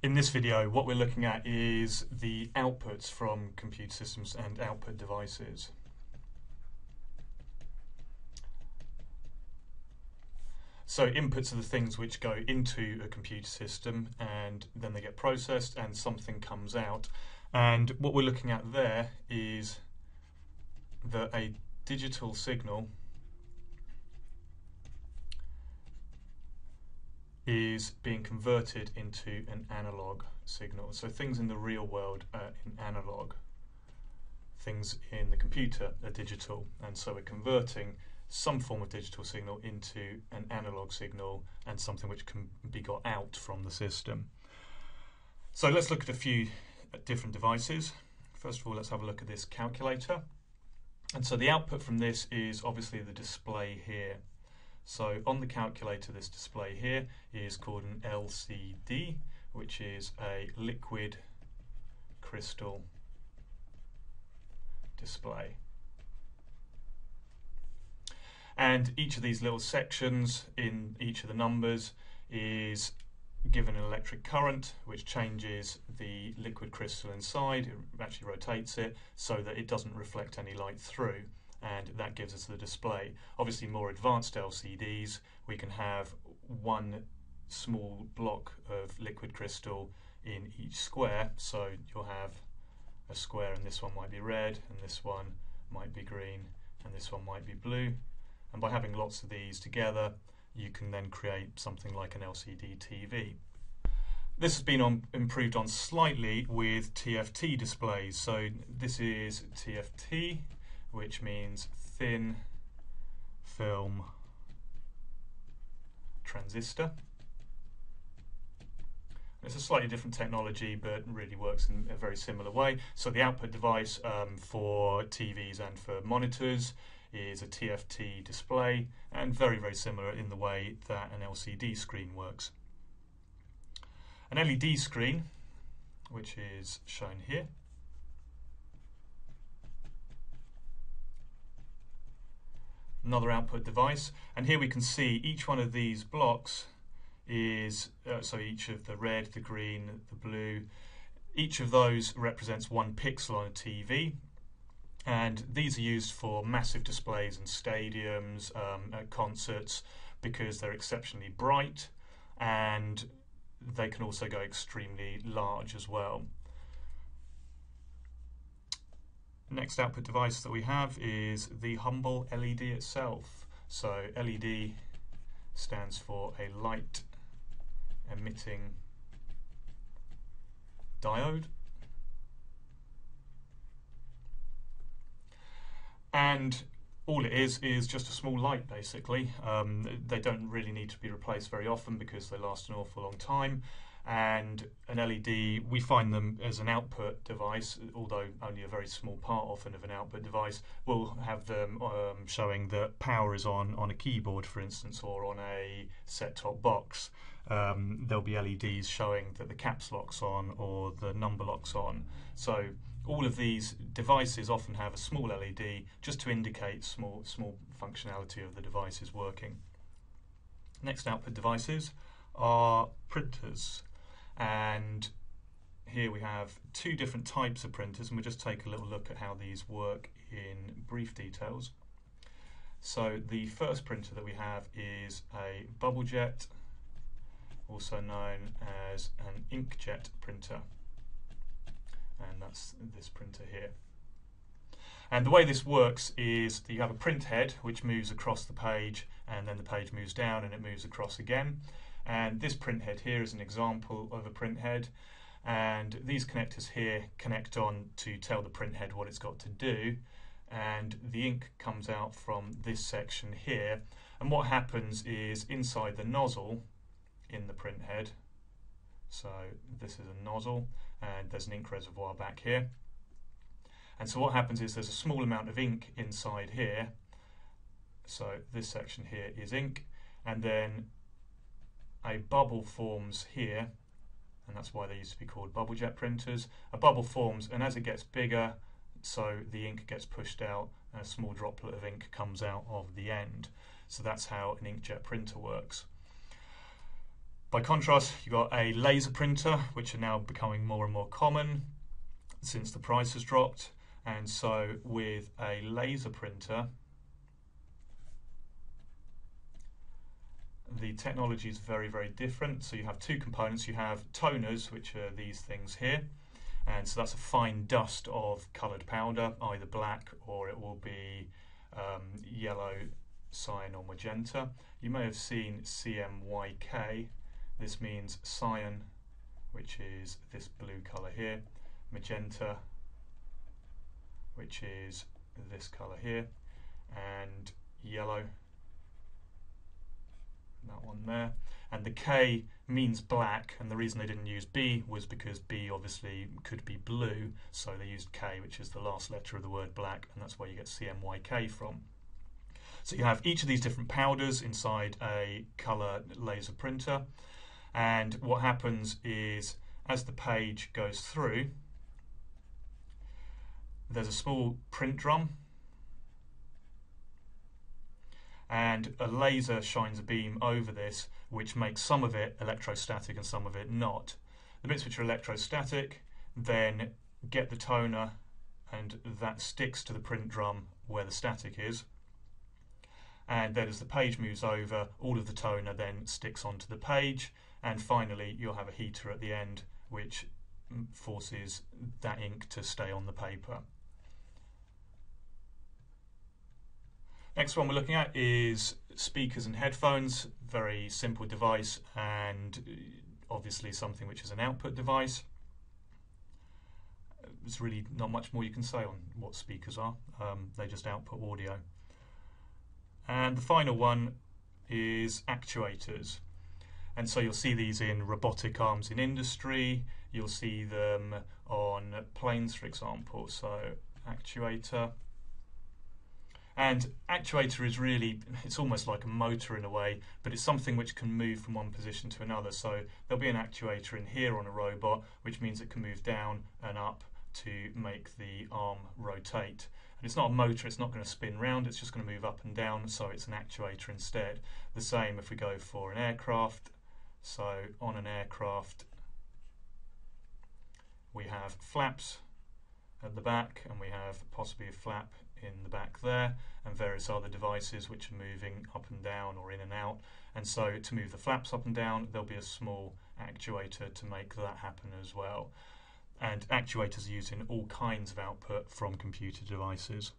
In this video, what we're looking at is the outputs from computer systems and output devices. So inputs are the things which go into a computer system and then they get processed and something comes out. And what we're looking at there is that a digital signal is being converted into an analog signal. So things in the real world are in analog. Things in the computer are digital, and so we're converting some form of digital signal into an analog signal and something which can be got out from the system. So let's look at a few different devices. First of all, let's have a look at this calculator. And so the output from this is obviously the display here. So on the calculator, this display here is called an LCD, which is a liquid crystal display. And each of these little sections in each of the numbers is given an electric current, which changes the liquid crystal inside. It actually rotates it so that it doesn't reflect any light through, and that gives us the display. Obviously, more advanced LCDs, we can have one small block of liquid crystal in each square. So you'll have a square, and this one might be red, and this one might be green, and this one might be blue. And by having lots of these together, you can then create something like an LCD TV. This has been improved on slightly with TFT displays. So this is TFT, which means thin film transistor. It's a slightly different technology, but really works in a very similar way. So the output device for TVs and for monitors is a TFT display, and very, very similar in the way that an LCD screen works. An LED screen, which is shown here, another output device, and here we can see each one of these blocks is, so each of the red, the green, the blue, each of those represents one pixel on a TV. And these are used for massive displays in stadiums, at concerts, because they're exceptionally bright, and they can also go extremely large as well. Next output device that we have is the humble LED itself. So LED stands for a light emitting diode. And all it is just a small light, basically. They don't really need to be replaced very often because they last an awful long time. And an LED, we find them as an output device, although only a very small part often of an output device. We'll have them showing that power is on a keyboard, for instance, or on a set-top box. There'll be LEDs showing that the caps lock's on or the number lock's on. So all of these devices often have a small LED just to indicate small functionality of the device is working. Next output devices are printers, and here we have two different types of printers, and we'll just take a little look at how these work in brief details. So the first printer that we have is a bubble jet, also known as an inkjet printer. And that's this printer here. And the way this works is that you have a print head which moves across the page, and then the page moves down and it moves across again. And this print head here is an example of a print head, and these connectors here connect on to tell the print head what it's got to do, and the ink comes out from this section here. And what happens is inside the nozzle in the print head, so this is a nozzle, and there's an ink reservoir back here. And so what happens is there's a small amount of ink inside here. So this section here is ink, and then a bubble forms here, and that's why they used to be called bubble jet printers. A bubble forms, and as it gets bigger, so the ink gets pushed out, and a small droplet of ink comes out of the end. So that's how an inkjet printer works. By contrast, you've got a laser printer, which are now becoming more and more common since the price has dropped. And so with a laser printer, the technology is very, very different. So you have two components. You have toners, which are these things here. And so that's a fine dust of coloured powder, either black or it will be yellow, cyan or magenta. You may have seen CMYK. This means cyan, which is this blue colour here, magenta, which is this colour here, and yellow, that one there. And the K means black, and the reason they didn't use B was because B obviously could be blue, so they used K, which is the last letter of the word black, and that's where you get CMYK from. So you have each of these different powders inside a colour laser printer, and what happens is as the page goes through, there's a small print drum, and a laser shines a beam over this, which makes some of it electrostatic and some of it not. The bits which are electrostatic then get the toner, and that sticks to the print drum where the static is. And then as the page moves over, all of the toner then sticks onto the page, and finally you'll have a heater at the end which forces that ink to stay on the paper. Next one we're looking at is speakers and headphones. Very simple device, and obviously something which is an output device. There's really not much more you can say on what speakers are. They just output audio. And the final one is actuators. And so you'll see these in robotic arms in industry. You'll see them on planes, for example. So actuator. And actuator is really, it's almost like a motor in a way, but it's something which can move from one position to another. So there'll be an actuator in here on a robot, which means it can move down and up to make the arm rotate. And it's not a motor, it's not going to spin round, it's just going to move up and down, so it's an actuator instead. The same if we go for an aircraft. So on an aircraft, we have flaps at the back, and we have possibly a flap in the back there, and various other devices which are moving up and down or in and out. And so to move the flaps up and down, there'll be a small actuator to make that happen as well. And actuators are used in all kinds of output from computer devices.